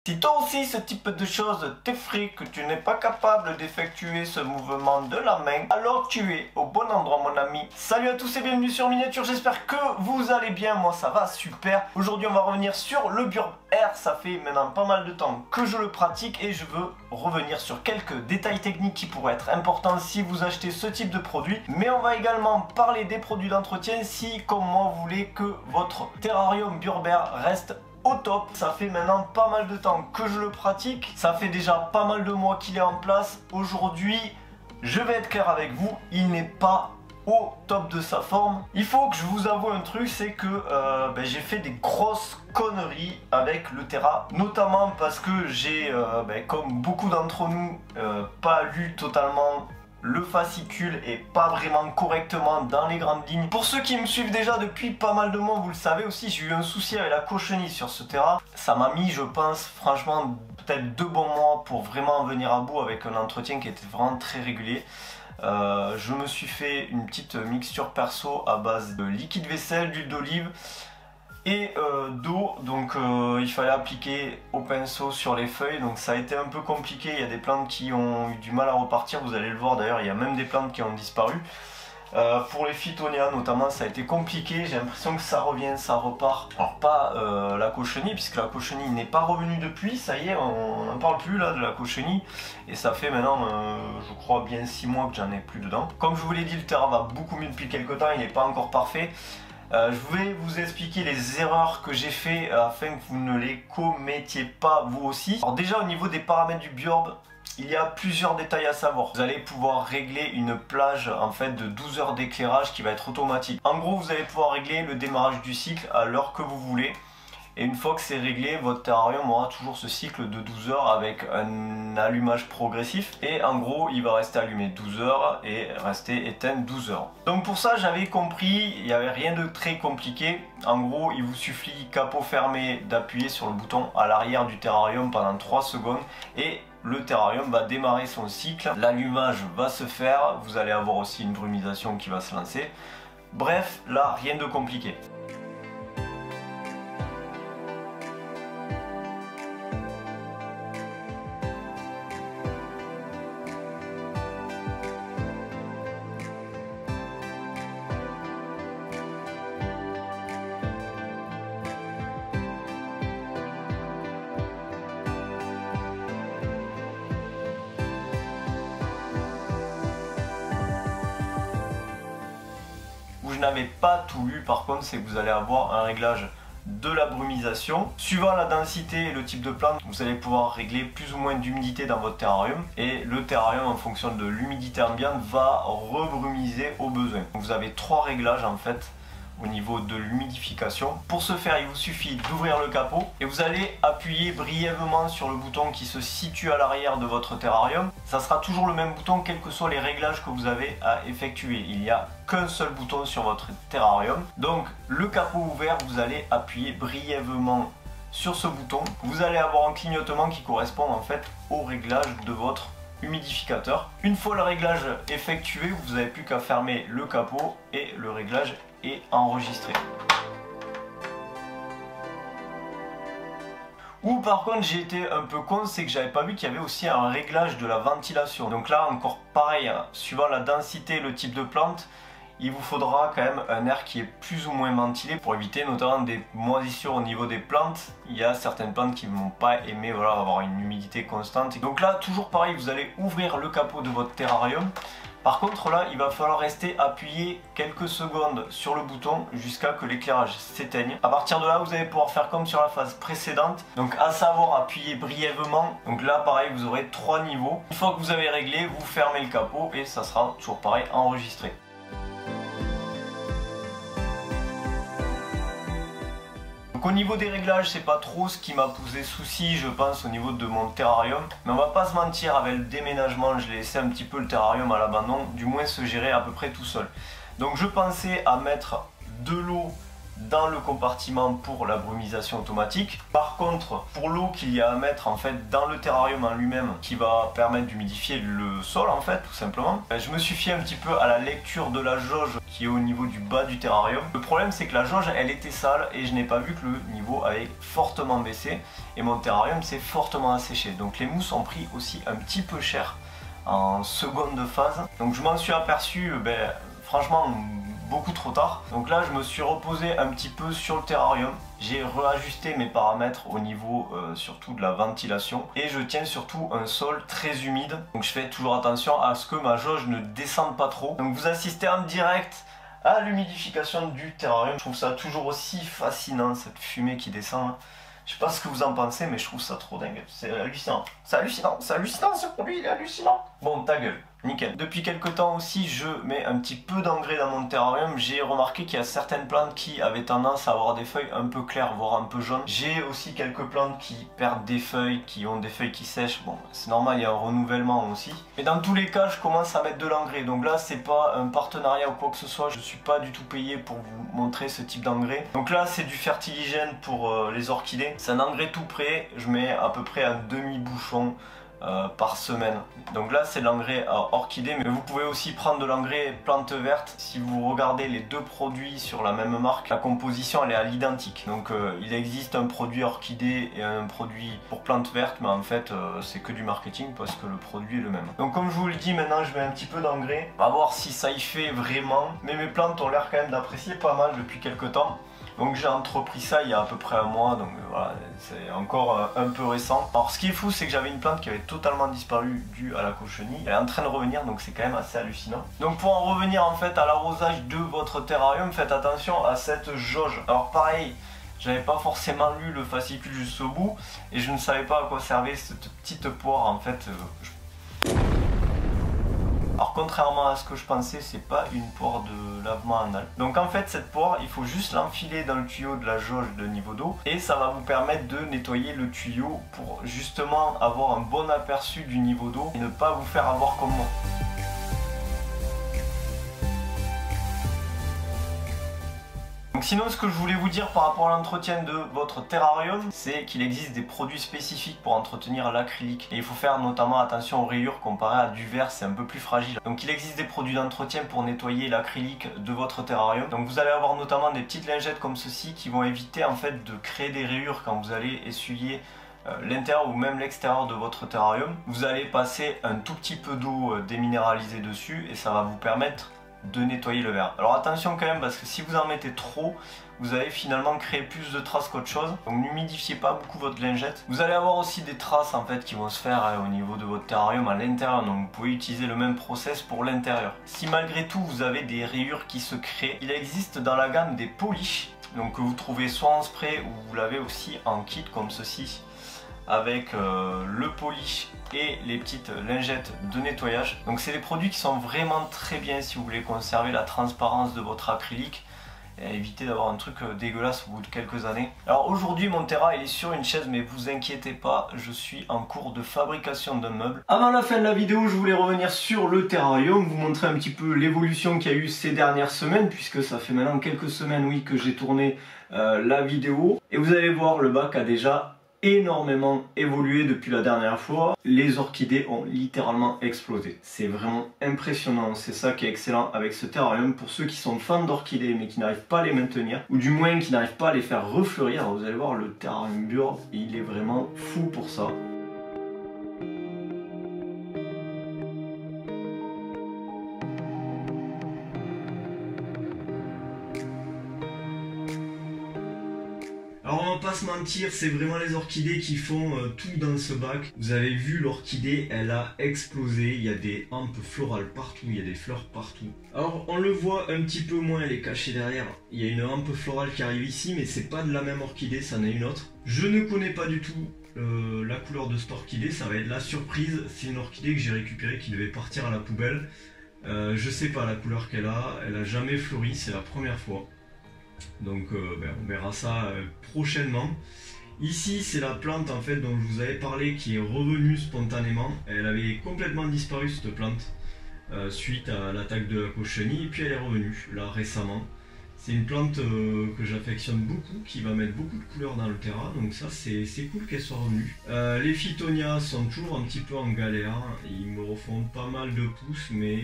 Si toi aussi ce type de choses t'effraie, que tu n'es pas capable d'effectuer ce mouvement de la main, alors tu es au bon endroit mon ami. Salut à tous et bienvenue sur Miniature, j'espère que vous allez bien, moi ça va super. Aujourd'hui on va revenir sur le Burb Air, ça fait maintenant pas mal de temps que je le pratique et je veux revenir sur quelques détails techniques qui pourraient être importants si vous achetez ce type de produit. Mais on va également parler des produits d'entretien si comme moi vous voulez que votre terrarium Burb Air reste au top. Ça fait maintenant pas mal de temps que je le pratique, ça fait déjà pas mal de mois qu'il est en place. Aujourd'hui, je vais être clair avec vous, il n'est pas au top de sa forme. Il faut que je vous avoue un truc, c'est que j'ai fait des grosses conneries avec le Terra, notamment parce que j'ai, comme beaucoup d'entre nous, pas lu totalement le fascicule et pas vraiment correctement dans les grandes lignes. Pour ceux qui me suivent déjà depuis pas mal de mois, vous le savez aussi, j'ai eu un souci avec la cochenille sur ce Terra. Ça m'a mis, je pense, franchement, peut-être 2 bons mois pour vraiment venir à bout avec un entretien qui était vraiment très régulier. Je me suis fait une petite mixture perso à base de liquide vaisselle, d'huile d'olive et d'eau, donc il fallait appliquer au pinceau sur les feuilles, donc ça a été un peu compliqué. Il y a des plantes qui ont eu du mal à repartir, vous allez le voir d'ailleurs, il y a même des plantes qui ont disparu. Pour les phytonias notamment, ça a été compliqué, j'ai l'impression que ça revient, ça repart. Alors pas la cochenille, puisque la cochenille n'est pas revenue depuis, ça y est, on n'en parle plus là de la cochenille, et ça fait maintenant je crois bien 6 mois que j'en ai plus dedans. Comme je vous l'ai dit, le Terra va beaucoup mieux depuis quelques temps, il n'est pas encore parfait. Je vais vous expliquer les erreurs que j'ai fait afin que vous ne les commettiez pas vous aussi. Alors déjà au niveau des paramètres du Burb, il y a plusieurs détails à savoir. Vous allez pouvoir régler une plage en fait de 12 heures d'éclairage qui va être automatique. En gros, vous allez pouvoir régler le démarrage du cycle à l'heure que vous voulez. Et une fois que c'est réglé, votre terrarium aura toujours ce cycle de 12 heures avec un allumage progressif. Et en gros, il va rester allumé 12 heures et rester éteint 12 heures. Donc pour ça, j'avais compris, il n'y avait rien de très compliqué. En gros, il vous suffit, capot fermé, d'appuyer sur le bouton à l'arrière du terrarium pendant 3 secondes. Et le terrarium va démarrer son cycle. L'allumage va se faire. Vous allez avoir aussi une brumisation qui va se lancer. Bref, là, rien de compliqué. Où je n'avais pas tout lu par contre, c'est que vous allez avoir un réglage de la brumisation. Suivant la densité et le type de plante, vous allez pouvoir régler plus ou moins d'humidité dans votre terrarium. Et le terrarium, en fonction de l'humidité ambiante, va rebrumiser au besoin. Vous avez 3 réglages en fait au niveau de l'humidification. Pour ce faire, il vous suffit d'ouvrir le capot et vous allez appuyer brièvement sur le bouton qui se situe à l'arrière de votre terrarium. Ça sera toujours le même bouton quels que soient les réglages que vous avez à effectuer. Il n'y a qu'un seul bouton sur votre terrarium. Donc le capot ouvert, vous allez appuyer brièvement sur ce bouton. Vous allez avoir un clignotement qui correspond en fait au réglage de votre humidificateur. Une fois le réglage effectué, vous n'avez plus qu'à fermer le capot et le réglage est enregistré. Ou par contre j'ai été un peu con, c'est que j'avais pas vu qu'il y avait aussi un réglage de la ventilation. Donc là encore pareil, suivant la densité et le type de plante, il vous faudra quand même un air qui est plus ou moins ventilé pour éviter notamment des moisissures au niveau des plantes. Il y a certaines plantes qui ne vont pas aimer avoir une humidité constante. Donc là toujours pareil, vous allez ouvrir le capot de votre terrarium. Par contre là, il va falloir rester appuyé quelques secondes sur le bouton jusqu'à que l'éclairage s'éteigne. À partir de là, vous allez pouvoir faire comme sur la phase précédente, donc à savoir appuyer brièvement. Donc là pareil, vous aurez 3 niveaux. Une fois que vous avez réglé, vous fermez le capot et ça sera toujours pareil enregistré. Donc au niveau des réglages, c'est pas trop ce qui m'a posé souci, je pense, au niveau de mon terrarium. Mais on va pas se mentir, avec le déménagement, je l'ai laissé un petit peu le terrarium à l'abandon, du moins se gérer à peu près tout seul. Donc je pensais à mettre de l'eau dans le compartiment pour la brumisation automatique. Par contre, pour l'eau qu'il y a à mettre en fait dans le terrarium en lui-même, qui va permettre d'humidifier le sol en fait, tout simplement, je me suis fié un petit peu à la lecture de la jauge qui est au niveau du bas du terrarium. Le problème c'est que la jauge elle était sale et je n'ai pas vu que le niveau avait fortement baissé et mon terrarium s'est fortement asséché. Donc les mousses ont pris aussi un petit peu cher en seconde phase. Donc je m'en suis aperçu franchement beaucoup trop tard. Donc là je me suis reposé un petit peu sur le terrarium. J'ai réajusté mes paramètres au niveau surtout de la ventilation et je tiens surtout un sol très humide. Donc je fais toujours attention à ce que ma jauge ne descende pas trop. Donc vous assistez en direct à l'humidification du terrarium. Je trouve ça toujours aussi fascinant cette fumée qui descend. Je sais pas ce que vous en pensez mais je trouve ça trop dingue. C'est hallucinant. C'est hallucinant. C'est hallucinant ce produit, il est hallucinant. Bon ta gueule. Nickel. Depuis quelques temps aussi, je mets un petit peu d'engrais dans mon terrarium. J'ai remarqué qu'il y a certaines plantes qui avaient tendance à avoir des feuilles un peu claires, voire un peu jaunes. J'ai aussi quelques plantes qui perdent des feuilles, qui ont des feuilles qui sèchent. Bon, c'est normal, il y a un renouvellement aussi. Mais dans tous les cas, je commence à mettre de l'engrais. Donc là, c'est pas un partenariat ou quoi que ce soit. Je suis pas du tout payé pour vous montrer ce type d'engrais. Donc là, c'est du fertiligène pour les orchidées. C'est un engrais tout prêt. Je mets à peu près un demi-bouchon par semaine. Donc là c'est l'engrais à orchidée, mais vous pouvez aussi prendre de l'engrais plante verte. Si vous regardez les deux produits sur la même marque, la composition elle est à l'identique. Donc il existe un produit orchidée et un produit pour plante verte, mais en fait c'est que du marketing parce que le produit est le même. Donc comme je vous le dis, maintenant je mets un petit peu d'engrais. On va voir si ça y fait vraiment. Mais mes plantes ont l'air quand même d'apprécier pas mal depuis quelques temps. Donc j'ai entrepris ça il y a à peu près un mois, donc voilà, c'est encore un peu récent. Alors ce qui est fou, c'est que j'avais une plante qui avait totalement disparu due à la cochenille. Elle est en train de revenir, donc c'est quand même assez hallucinant. Donc pour en revenir en fait à l'arrosage de votre terrarium, faites attention à cette jauge. Alors pareil, j'avais pas forcément lu le fascicule jusqu'au bout et je ne savais pas à quoi servait cette petite poire en fait. Alors contrairement à ce que je pensais, c'est pas une poire de lavement anal. Donc en fait cette poire, il faut juste l'enfiler dans le tuyau de la jauge de niveau d'eau et ça va vous permettre de nettoyer le tuyau pour justement avoir un bon aperçu du niveau d'eau et ne pas vous faire avoir comme moi. Donc sinon, ce que je voulais vous dire par rapport à l'entretien de votre terrarium, c'est qu'il existe des produits spécifiques pour entretenir l'acrylique. Et il faut faire notamment attention aux rayures comparé à du verre, c'est un peu plus fragile. Donc il existe des produits d'entretien pour nettoyer l'acrylique de votre terrarium. Donc vous allez avoir notamment des petites lingettes comme ceci qui vont éviter en fait de créer des rayures quand vous allez essuyer l'intérieur ou même l'extérieur de votre terrarium. Vous allez passer un tout petit peu d'eau déminéralisée dessus et ça va vous permettre de nettoyer le verre. Alors attention quand même parce que si vous en mettez trop, vous allez finalement créer plus de traces qu'autre chose. Donc n'humidifiez pas beaucoup votre lingette. Vous allez avoir aussi des traces en fait qui vont se faire au niveau de votre terrarium à l'intérieur. Donc vous pouvez utiliser le même process pour l'intérieur. Si malgré tout vous avez des rayures qui se créent, il existe dans la gamme des polish. Donc que vous trouvez soit en spray ou vous l'avez aussi en kit comme ceci, avec le polish et les petites lingettes de nettoyage. Donc c'est des produits qui sont vraiment très bien si vous voulez conserver la transparence de votre acrylique et éviter d'avoir un truc dégueulasse au bout de quelques années. Alors aujourd'hui mon terra il est sur une chaise, mais vous inquiétez pas, je suis en cours de fabrication d'un meuble. Avant la fin de la vidéo, je voulais revenir sur le terrarium, vous montrer un petit peu l'évolution qu'il y a eu ces dernières semaines, puisque ça fait maintenant quelques semaines oui que j'ai tourné la vidéo. Et vous allez voir, le bac a déjà énormément évolué depuis la dernière fois. Les orchidées ont littéralement explosé. C'est vraiment impressionnant. C'est ça qui est excellent avec ce terrarium. Pour ceux qui sont fans d'orchidées mais qui n'arrivent pas à les maintenir, ou du moins qui n'arrivent pas à les faire refleurir, vous allez voir, le terrarium Burd, il est vraiment fou pour ça. Alors on va pas se mentir, c'est vraiment les orchidées qui font tout dans ce bac. Vous avez vu, l'orchidée elle a explosé, il y a des hampes florales partout, il y a des fleurs partout. Alors on le voit un petit peu moins, elle est cachée derrière. Il y a une hampe florale qui arrive ici, mais c'est pas de la même orchidée, c'en est une autre. Je ne connais pas du tout la couleur de cette orchidée, ça va être la surprise. C'est une orchidée que j'ai récupérée qui devait partir à la poubelle. Je sais pas la couleur qu'elle a jamais fleuri, c'est la première fois. Donc on verra ça prochainement. Ici c'est la plante en fait dont je vous avais parlé qui est revenue spontanément. Elle avait complètement disparu cette plante suite à l'attaque de la cochenille, et puis elle est revenue là récemment. C'est une plante que j'affectionne beaucoup, qui va mettre beaucoup de couleurs dans le terrain, donc ça c'est cool qu'elle soit revenue. Les Phytonias sont toujours un petit peu en galère, ils me refont pas mal de pousses, mais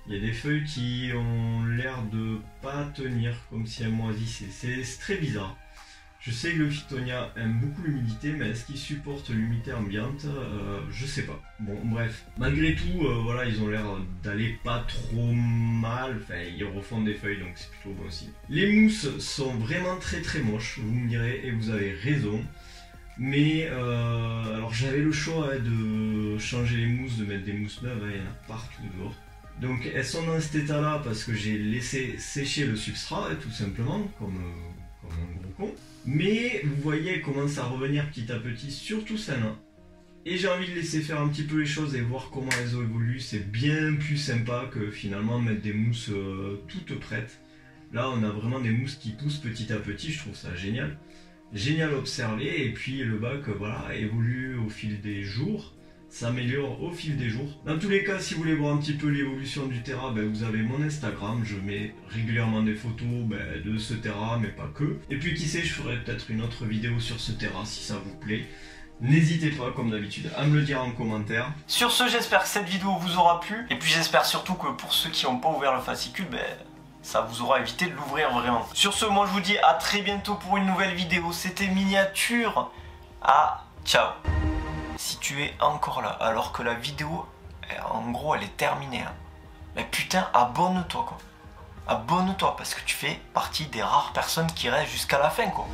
il y a des feuilles qui ont l'air de pas tenir, comme si elles moisissaient. C'est très bizarre. Je sais que le Phytonia aime beaucoup l'humidité, mais est-ce qu'il supporte l'humidité ambiante? Je sais pas. Bon, bref. Malgré tout, voilà, ils ont l'air d'aller pas trop mal. Enfin, ils refont des feuilles, donc c'est plutôt bon signe. Les mousses sont vraiment très moches, vous me direz, et vous avez raison. Mais, alors j'avais le choix de changer les mousses, de mettre des mousses neuves, il y en a partout dehors. Donc elles sont dans cet état-là parce que j'ai laissé sécher le substrat, tout simplement, comme un gros con. Mais vous voyez, elles commencent à revenir petit à petit, surtout celle-là. Et j'ai envie de laisser faire un petit peu les choses et voir comment elles évoluent. C'est bien plus sympa que finalement mettre des mousses toutes prêtes. Là, on a vraiment des mousses qui poussent petit à petit, je trouve ça génial. Génial à observer, et puis le bac voilà, évolue au fil des jours. S'améliore au fil des jours. Dans tous les cas, si vous voulez voir un petit peu l'évolution du terrain, vous avez mon Instagram, je mets régulièrement des photos de ce terrain, mais pas que. Et puis qui sait, je ferai peut-être une autre vidéo sur ce terrain si ça vous plaît. N'hésitez pas, comme d'habitude, à me le dire en commentaire. Sur ce, j'espère que cette vidéo vous aura plu. Et puis j'espère surtout que pour ceux qui n'ont pas ouvert le fascicule, ça vous aura évité de l'ouvrir vraiment. Sur ce, moi je vous dis à très bientôt pour une nouvelle vidéo. C'était Miniature. Ciao. Si tu es encore là, alors que la vidéo, en gros, elle est terminée. Mais putain, abonne-toi, quoi. Abonne-toi, parce que tu fais partie des rares personnes qui restent jusqu'à la fin, quoi.